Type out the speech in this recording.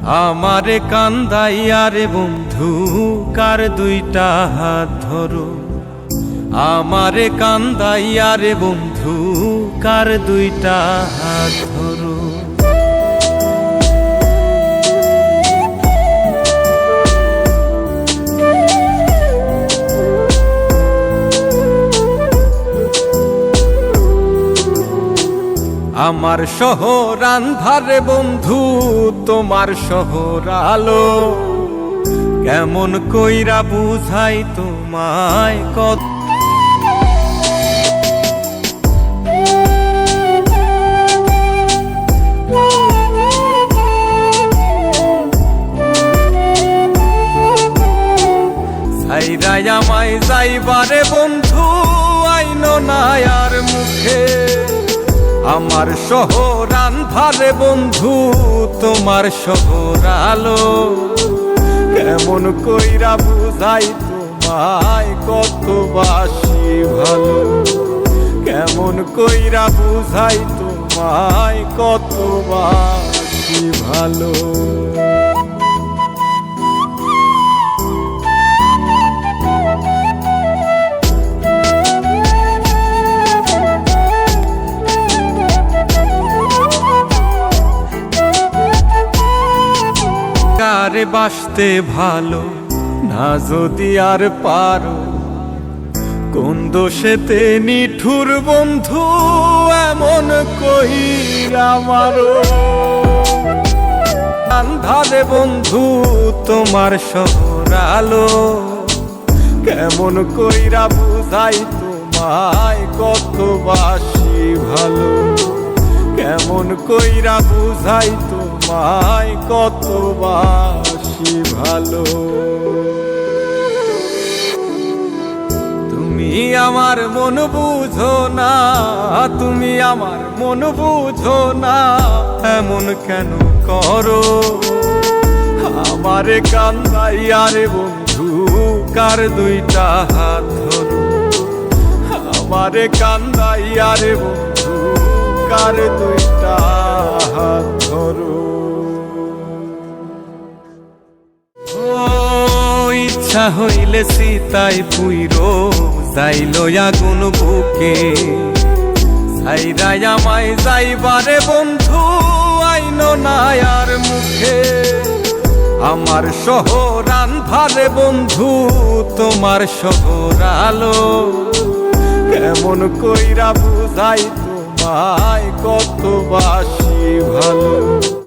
আমারে কান্দাইয়া রে বন্ধু কার দুইটা হাত ধরো, আমারে কান্দাইয়া রে বন্ধু কার দুইটা হাত ধরো। আমার শহর আন্ধারে বন্ধু তোমার শহর আলো, কেমন কইরা বুঝাই তোমায় কত। ছাইরাই আমায় যাইবারে বন্ধু আইনো না আর মুখে, আমার শহর আন্ধারে বন্ধু তোমার শহর আলো, কেমন কইরা বুঝাই তোমায় কত বাসি ভালো, কেমন কইরা বুঝাই তোমায় কত বাসি ভালো। আরে বাসতে ভালো না যদি আর পারো, কোন দোষেতে নিঠুর বন্ধু এমন কইরা মারো। আন্ধারে বন্ধু তোমার শহর আলো, কেমন কইরা বুঝাই তোমায় কত বাসি ভালো, কেমন কইরা বুঝাই তোমায় কত বাসি ভালো। তুমি আমার মন বুঝো না, তুমি আমার মন বুঝো না, এমন কেন করো। আমারে কান্দাইয়া রে বন্ধু কার দুইটা হাত ধরো, আমারে কান্দাইয়া রে বন্ধু কার দুইটা হাত ধরো। ইচ্ছা হইলে সীতাই পুইরো যাইলো আগুন বুকে, ছাইরাই আমায় যাইবারে বন্ধু আইনো না আর মুখে। আমার শহর আন্ধারে বন্ধু তোমার শহর আলো, কেমন কইরা বুঝাই তোমায় কত বাসি ভালো।